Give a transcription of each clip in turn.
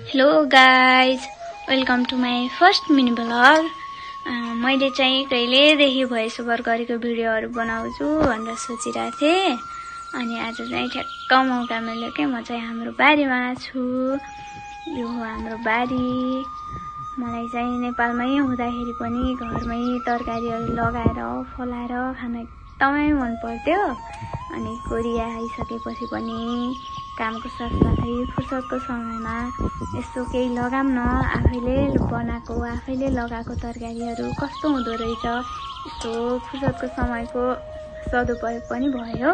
Hello guys, welcome to my first mini blog. मैले चाहिँ कहिलेदेखि भोइस ओभर गरेको भिडियोहरू बनाउँछु भनेर सोचिरहेको थिएँ। अनि आज चाहिँ ठ्याक्क मौका मिल्यो कि म चाहिँ हाम्रो बारीमा छु। यो हो हाम्रो बारी। मलाई चाहिँ नेपालमै हुँदाखेरि पनि घरमै तरकारीहरू लगाएर फलाएर खान एकदमै मन पर्थ्यो। अनि कोरिया आइसकेपछि पनि कामको साथसाथै फुर्सदको समयमा यसो केही लगाम न, आफैले बनाएको आफैले लगाएको तरकारीहरू कस्तो हुँदो रहेछ, यस्तो फुर्सदको समयको सदुपयोग पनि भयो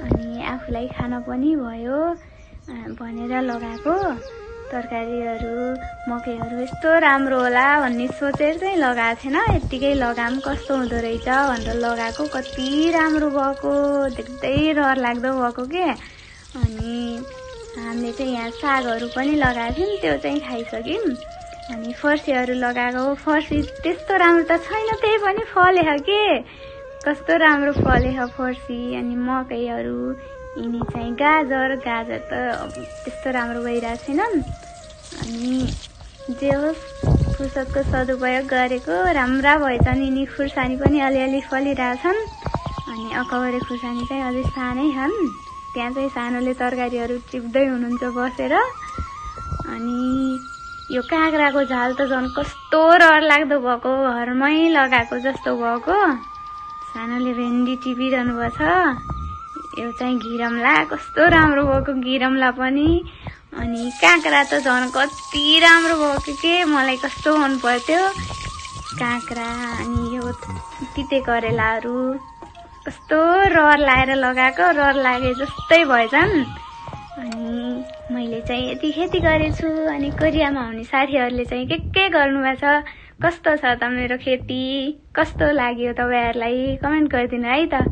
अनि आफूलाई खान पनि भयो भनेर लगाएको तरकारीहरू मकैहरू यस्तो राम्रो होला भन्ने सोचेर चाहिँ लगाएको थिएन। यत्तिकै लगाम कस्तो हुँदो रहेछ भनेर लगाएको, कति राम्रो भएको, देख्दै रहर लाग्दो भएको के। अनि हामीले चाहिँ यहाँ सागहरू पनि लगाएको थियौँ, त्यो चाहिँ खाइसक्यौँ। अनि फर्सीहरू लगाएको, फर्सी त्यस्तो राम्रो त छैन, त्यही पनि फलेछ के, कस्तो राम्रो फलेछ फर्सी। अनि मकैहरू, यिनी चाहिँ गाजर त त्यस्तो राम्रो भइरहेको छैन। अनि जे होस्, फुर्सदको सदुपयोग गरेको राम्रा भएछन्। यिनी खुर्सानी पनि अलिअलि फलिरहेछन्। अनि अकबरे खुर्सानी चाहिँ अझै सानै छन्, त्यहाँ चाहिँ सानोले तरकारीहरू टिप्दै हुनुहुन्छ बसेर। अनि यो काँक्राको झाल त झन् कस्तो रहर लाग्दो भएको, घरमै लगाएको जस्तो भएको। सानोले भेन्डी टिपिरहनु भएको छ। यो चाहिँ घिरमला, कस्तो राम्रो भएको घिरमला पनि। अनि काँक्रा त झन् कति राम्रो भएको के, मलाई कस्तो मन पर्थ्यो काँक्रा। अनि यो तिते करेलाहरू कस्तो रहर लाएर लगाएको, रहर लागे जस्तै भएछन्। अनि मैले चाहिँ यति खेती गरेछु। अनि कोरियामा हुने साथीहरूले चाहिँ के गर्नुभएको छ, कस्तो छ त मेरो खेती, कस्तो लाग्यो तपाईँहरूलाई कमेन्ट गरिदिनु है त।